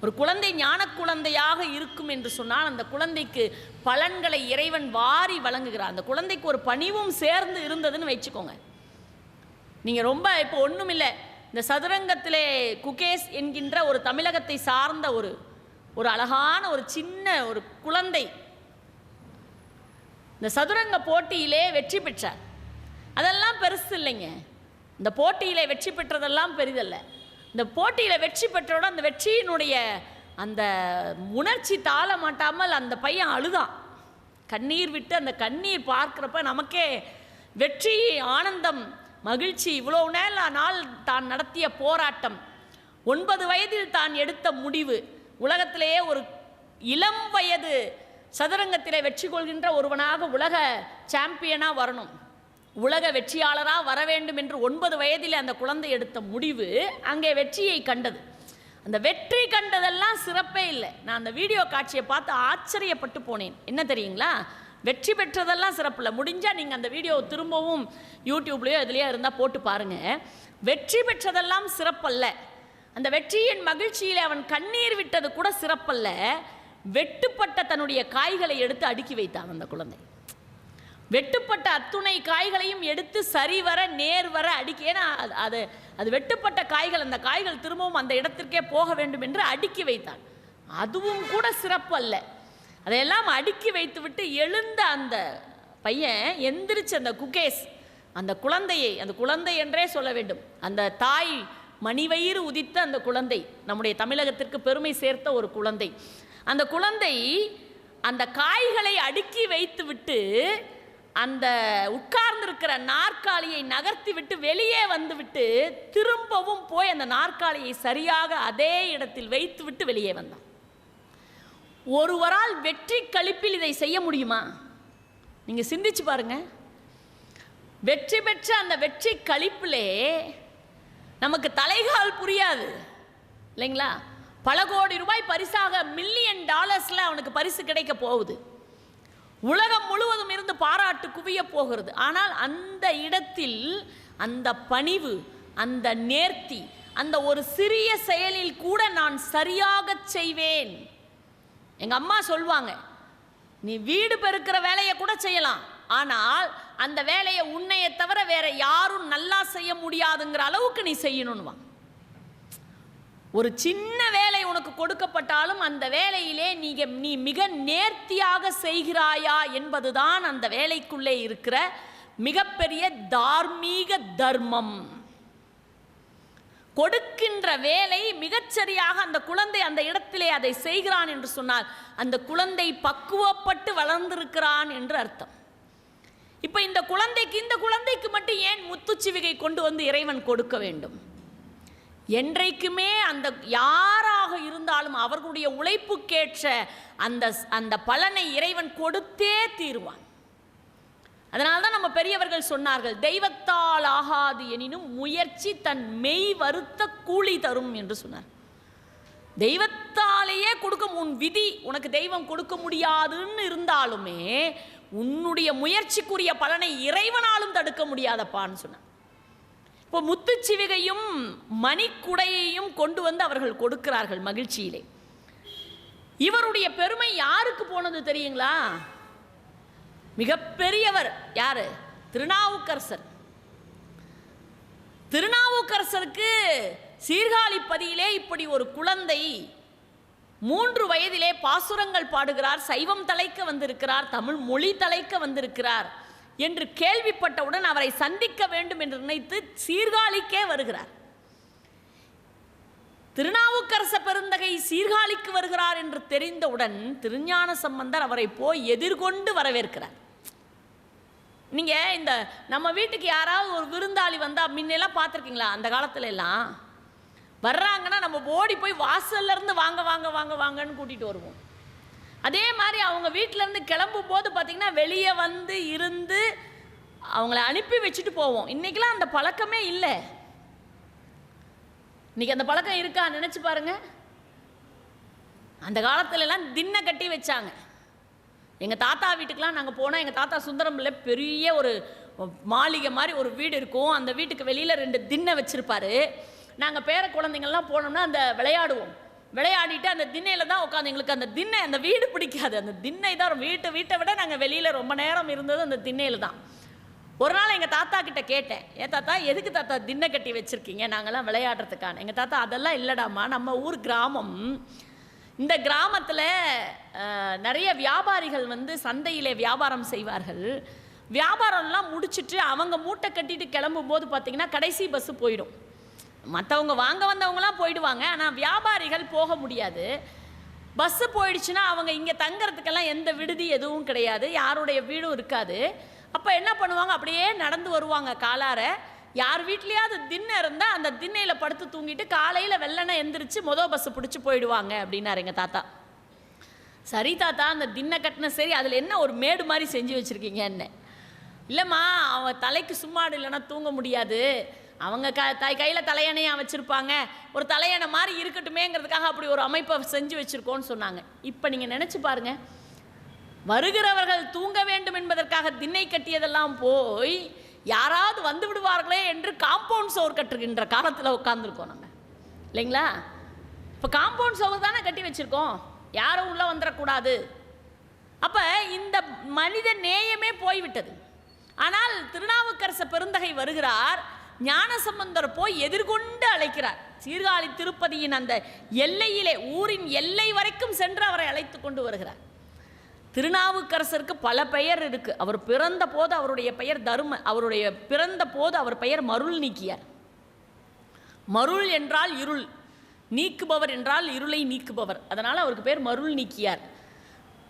ஒரு குழந்தை ஞான குழந்தையாக இருக்கும் என்று சொன்னால் அந்த குழந்தைக்கு பலன்களை இறைவன் வாரி வழங்குகிறார். அந்த குழந்தைக்கு ஒரு பணிவும் சேர்ந்து இருந்ததுன்னு வச்சுக்கோங்க. நீங்கள் ரொம்ப இப்போ ஒன்றும் இல்லை, இந்த சதுரங்கத்திலே குகேஷ் என்கின்ற ஒரு தமிழகத்தை சார்ந்த ஒரு அழகான ஒரு சின்ன ஒரு குழந்தை இந்த சதுரங்க போட்டியிலே வெற்றி பெற்றார். அதெல்லாம் பெருசு இல்லைங்க. இந்த போட்டியிலே வெற்றி பெற்றதெல்லாம் பெரிதல்ல. இந்த போட்டியில் வெற்றி பெற்றோட அந்த வெற்றியினுடைய அந்த உணர்ச்சி தாழ மாட்டாமல் அந்த பையன் அழுதான், கண்ணீர் விட்டு. அந்த கண்ணீர் பார்க்குறப்ப நமக்கே வெற்றி, ஆனந்தம், மகிழ்ச்சி. இவ்வளோ நாள் தான் நடத்திய போராட்டம், 9 வயதில் தான் எடுத்த முடிவு, உலகத்திலேயே ஒரு இளம் வயது சதுரங்கத்திலே வெற்றி கொள்கின்ற ஒருவனாக உலக சாம்பியனாக வரணும், உலக வெற்றியாளராக வர வேண்டும் என்று 9 வயதில் அந்த குழந்தை எடுத்த முடிவு அங்கே வெற்றியை கண்டது. அந்த வெற்றி கண்டதெல்லாம் சிறப்பே இல்லை. நான் அந்த வீடியோ காட்சியை பார்த்து ஆச்சரியப்பட்டு போனேன். என்ன தெரியுங்களா, வெற்றி பெற்றதெல்லாம் சிறப்பு இல்லை. முடிஞ்சால் நீங்கள் அந்த வீடியோ திரும்பவும் யூடியூப்லேயோ இதுலேயோ இருந்தால் போட்டு பாருங்கள். வெற்றி பெற்றதெல்லாம் சிறப்பல்ல. அந்த வெற்றியின் மகிழ்ச்சியில் அவன் கண்ணீர் விட்டது கூட சிறப்பல்ல. வெட்டுப்பட்ட தன்னுடைய காய்களை எடுத்து அடுக்கி வைத்தான் அந்த குழந்தை. வெட்டுப்பட்ட அத்துணை காய்களையும் எடுத்து சரிவர நேர்வர அடுக்கி, ஏன்னா அது வெட்டுப்பட்ட காய்கள், அந்த காய்கள் திரும்பவும் அந்த இடத்திற்கே போக வேண்டும் என்று அடுக்கி வைத்தான். அதுவும் கூட சிறப்பு அல்ல. அதையெல்லாம் அடுக்கி வைத்து விட்டு எழுந்த அந்த பையன் எந்திரிச்சு அந்த குகேஷ், அந்த குழந்தை என்றே சொல்ல வேண்டும், அந்த தாய் மணிவயிறு உதித்த அந்த குழந்தை, நம்முடைய தமிழகத்திற்கு பெருமை சேர்த்த ஒரு குழந்தை. அந்த குழந்தை அந்த காய்களை அடுக்கி வைத்து விட்டு அந்த உட்கார்ந்திருக்கிற நாற்காலியை நகர்த்தி விட்டு வெளியே வந்து விட்டு திரும்பவும் போய் அந்த நாற்காலியை சரியாக அதே இடத்தில் வைத்து விட்டு வெளியே வந்தான். ஒருவரால் வெற்றி களிப்பில் இதை செய்ய முடியுமா? நீங்க சிந்திச்சு பாருங்க. வெற்றி பெற்ற அந்த வெற்றி களிப்பிலே நமக்கு தலைகால் புரியாது இல்லைங்களா? பல கோடி ரூபாய் பரிசாக, $1 மில்லியன் அவனுக்கு பரிசு கிடைக்க போகுது. உலகம் முழுவதும் இருந்து பாராட்டு குவிய போகிறது. ஆனால் அந்த இடத்தில் அந்த பணிவு, அந்த நேர்த்தி, அந்த ஒரு சிறிய செயலில் கூட நான் சரியாக செய்வேன். எங்க அம்மா சொல்வாங்க, நீ வீடு பெருக்கிற வேலையை கூட செய்யலாம், ஆனால் அந்த வேலையை உன்னையை தவிர வேற யாரும் நல்லா செய்ய முடியாதுங்கிற அளவுக்கு நீ செய்யணும்னு. ஒரு சின்ன வேலை உனக்கு கொடுக்கப்பட்டாலும் அந்த வேலையிலே நீ மிக நேர்த்தியாக செய்கிறாயா என்பதுதான் அந்த வேலைக்குள்ளே இருக்கிற மிகப்பெரிய தார்மீக தர்மம். கொடுக்கின்ற வேலை மிகச்சரியாக அந்த குழந்தை அந்த இடத்திலே அதை செய்கிறான் என்று சொன்னால் அந்த குழந்தை பக்குவப்பட்டு வளர்ந்திருக்கிறான் என்று அர்த்தம். இப்ப இந்த குழந்தைக்கு மட்டும் ஏன் முத்துச்சிவிகை கொண்டு வந்து இறைவன் கொடுக்க வேண்டும்? என்றைக்குமே அந்த யாராக இருந்தாலும் அவர்களுடைய உழைப்புக்கேற்ற அந்த பலனை இறைவன் கொடுத்தே தீருவான். அதனால்தான் நம்ம பெரியவர்கள் சொன்னார்கள், தெய்வத்தால் ஆகாது எனினும் முயற்சி தன் மெய் வருத்த கூலி தரும் என்று சொன்னார். தெய்வத்தாலேயே கொடுக்க, உன் விதி உனக்கு தெய்வம் கொடுக்க முடியாதுன்னு இருந்தாலுமே உன்னுடைய முயற்சிக்குரிய பலனை இறைவனாலும் தடுக்க முடியாதப்பான்னு சொன்னார். இப்போ முத்துச்சிவிகையும் மணிக்குடையையும் கொண்டு வந்து அவர்கள் கொடுக்கிறார்கள் மகிழ்ச்சியிலே. இவருடைய பெருமை யாருக்கு போனது தெரியுங்களா? மிகப்பெரியவர் யாரு? திருநாவுக்கரசர். திருநாவுக்கரசருக்கு சீர்காழிப்பதியிலே இப்படி ஒரு குழந்தை 3 வயதிலே பாசுரங்கள் பாடுகிறார், சைவம் தலைக்க வந்திருக்கிறார், தமிழ் மொழி தலைக்க வந்திருக்கிறார் என்று கேள்விப்பட்டவுடன் அவரை சந்திக்க வேண்டும் என்று நினைத்து சீர்காழிக்கே வருகிறார். திருநாவுக்கரச பெருந்தகை சீர்காழிக்கு வருகிறார் என்று தெரிந்தவுடன் திருஞான சம்பந்தர் அவரை போய் எதிர்கொண்டு வரவேற்கிறார். நீங்க இந்த நம்ம வீட்டுக்கு யாராவது ஒரு விருந்தாளி வந்தா முன்னெல்லாம் பார்த்துருக்கீங்களா? அந்த காலத்துல எல்லாம் வர்றாங்கன்னா நம்ம ஓடி போய் வாசல்ல இருந்து வாங்க வாங்க வாங்க வாங்கன்னு கூட்டிட்டு வருவோம். அதே மாதிரி அவங்க வீட்டிலேருந்து கிளம்பும் போது பார்த்திங்கன்னா வெளியே வந்து இருந்து அவங்கள அனுப்பி வச்சுட்டு போவோம். இன்றைக்கெலாம் அந்த பழக்கமே இல்லை. இன்றைக்கி அந்த பழக்கம் இருக்கா நினச்சி பாருங்கள். அந்த காலத்துலலாம் திண்ணை கட்டி வச்சாங்க. எங்கள் தாத்தா வீட்டுக்கெலாம் நாங்கள் போனால் எங்கள் தாத்தா சுந்தரம் பிள்ளை பெரிய ஒரு மாளிகை மாதிரி ஒரு வீடு இருக்கும். அந்த வீட்டுக்கு வெளியில் 2 திண்ணை வச்சுருப்பார். நாங்கள் பேர குழந்தைங்கள்லாம் போனோம்னா அந்த விளையாடுவோம். விளையாடிட்டு அந்த திண்ணையில் தான் உட்காந்து, எங்களுக்கு அந்த திண்ணை, அந்த வீடு பிடிக்காது, அந்த திண்ணை தான். வீட்டை விட நாங்கள் வெளியில் ரொம்ப நேரம் இருந்தது அந்த திண்ணையில் தான். ஒரு நாள் எங்கள் தாத்தா கிட்ட கேட்டேன், ஏன் தாத்தா எதுக்கு தாத்தா திண்ணை கட்டி வச்சுருக்கீங்க நாங்கள்லாம் விளையாடுறதுக்கான? எங்கள் தாத்தா அதெல்லாம் இல்லைடாம்மா, நம்ம ஊர் கிராமம், இந்த கிராமத்தில் நிறைய வியாபாரிகள் வந்து சந்தையிலே வியாபாரம் செய்வார்கள். வியாபாரம்லாம் முடிச்சுட்டு அவங்க மூட்டை கட்டிட்டு கிளம்பும் போது பார்த்திங்கன்னா கடைசி பஸ்ஸு போயிடும். மற்றவங்க வாங்க வந்தவங்களாம் போயிடுவாங்க, ஆனால் வியாபாரிகள் போக முடியாது. பஸ்ஸு போயிடுச்சுன்னா அவங்க இங்கே தங்கிறதுக்கெல்லாம் எந்த விடுதி எதுவும் கிடையாது, யாருடைய வீடும் இருக்காது. அப்போ என்ன பண்ணுவாங்க, அப்படியே நடந்து வருவாங்க காலார. யார் வீட்லேயாவது திண்ணை இருந்தால் அந்த திண்ணையில் படுத்து தூங்கிட்டு காலையில் வெள்ளனை எந்திரிச்சு பஸ்ஸு பிடிச்சி போயிடுவாங்க அப்படின்னாரு எங்கள் தாத்தா. சரி தாத்தா, அந்த திண்ணை கட்டின சரி, அதில் என்ன ஒரு மேடு மாதிரி செஞ்சு வச்சுருக்கீங்க என்ன? இல்லைம்மா, அவன் தலைக்கு சும்மாடு இல்லைன்னா தூங்க முடியாது, அவங்க கையில் தலையணையாக வச்சுருப்பாங்க, ஒரு தலையணை மாதிரி இருக்கட்டுமேங்கிறதுக்காக அப்படி ஒரு அமைப்பை செஞ்சு வச்சுருக்கோன்னு சொன்னாங்க. இப்போ நீங்கள் நினச்சி பாருங்கள், வருகிறவர்கள் தூங்க வேண்டும் என்பதற்காக திண்ணை கட்டியதெல்லாம் போய் யாராவது வந்து விடுவார்களே என்று காம்பவுண்ட் சோர் கட்டுகின்ற காலத்தில் உட்காந்துருக்கோம் நம்ம, இல்லைங்களா? இப்போ காம்பவுண்ட் சோர் தானே கட்டி வச்சுருக்கோம், யாரும் உள்ளே வந்துடக்கூடாது. அப்போ இந்த மனித நேயமே போய்விட்டது. ஆனால் திருநாவுக்கரச பெருந்தகை வருகிறார், ஞானசம்பந்தர் போய் எதிர்கொண்டு அழைக்கிறார். சீர்காழி திருப்பதியின் அந்த எல்லையிலே, ஊரின் எல்லை வரைக்கும் சென்று அவரை அழைத்து கொண்டு வருகிறார். திருநாவுக்கரசருக்கு பல பெயர் இருக்கு. அவர் பிறந்த போது அவருடைய பெயர் அவருடைய பிறந்த போது அவர் பெயர் மருள் நீக்கியார். மருள் என்றால் இருள், நீக்குபவர் என்றால் இருளை நீக்குபவர், அதனால் அவருக்கு பேர் மருள் நீக்கியார்.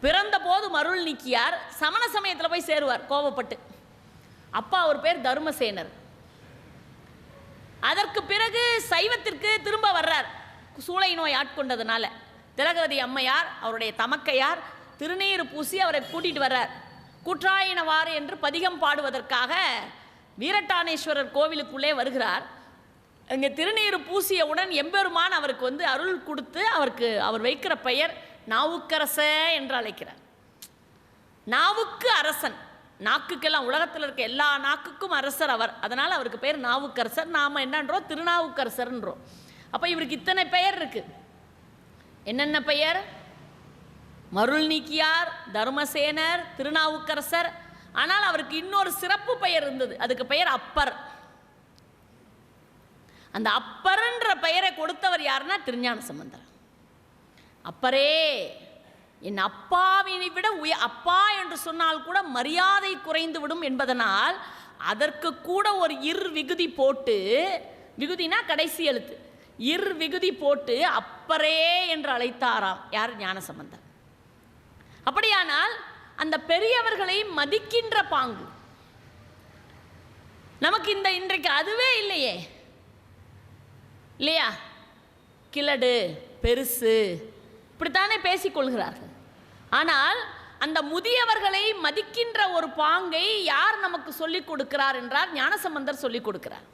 பிறந்த போது மருள் நீக்கியார். சமண சமயத்தில் போய் சேருவார் கோபப்பட்டு. அப்பா அவர் பேர் தர்மசேனர். அதற்கு பிறகு சைவத்திற்கு திரும்ப வர்றார், சூளை நோய் ஆட்கொண்டதுனால. திலகவதி அம்மையார் அவருடைய தமக்கையார் திருநீர் பூசி அவரை கூட்டிகிட்டு வர்றார். கூற்றாயினவாறு என்று பதிகம் பாடுவதற்காக வீரட்டானேஸ்வரர் கோவிலுக்குள்ளே வருகிறார். அங்கே திருநீர் பூசியவுடன் எம்பெருமான் அவருக்கு வந்து அருள் கொடுத்து அவர் வைக்கிற பெயர் நாவுக்கரச என்று அழைக்கிறார். நாவுக்கு அரசன், நாக்குக்கெல்லாம், உலகத்தில் இருக்க எல்லா நாக்குக்கும் அரசர் அவர், அதனால் அவருக்கு பேர் நாவுக்கரசர். நாம் என்னன்றோம், திருநாவுக்கரசர்ன்றோம். அப்போ இவருக்கு இத்தனை பெயர் இருக்கு. என்னென்ன பெயர்? மருள் நீக்கியார், தர்மசேனர், திருநாவுக்கரசர். ஆனால் அவருக்கு இன்னொரு சிறப்பு பெயர் இருந்தது, அதுக்கு பெயர் அப்பர். அந்த அப்பர்ன்ற பெயரை கொடுத்தவர் யாருன்னா திருஞான சம்பந்தர். அப்பரே, என் அப்பாவினை விட அப்பா என்று சொன்னால் கூட மரியாதை குறைந்து விடும் என்பதனால் அதற்கு கூட ஒரு விகுதி போட்டு, விகுதினா கடைசி எழுத்து, விகுதி போட்டு அப்பரே என்று அழைத்தாராம். யார்? ஞானசம்பந்தர். அப்படியானால் அந்த பெரியவர்களை மதிக்கின்ற பாங்கு நமக்கு இன்றைக்கு அதுவே இல்லையே, இல்லையா? கிழடு, பெருசு, இப்படித்தானே பேசிக்கொள்கிறார்கள். ஆனால் அந்த முதியவர்களை மதிக்கின்ற ஒரு பாங்கை யார் நமக்கு சொல்லிக் கொடுக்கிறார் என்றால் ஞானசம்பந்தர் சொல்லிக் கொடுக்கிறார்.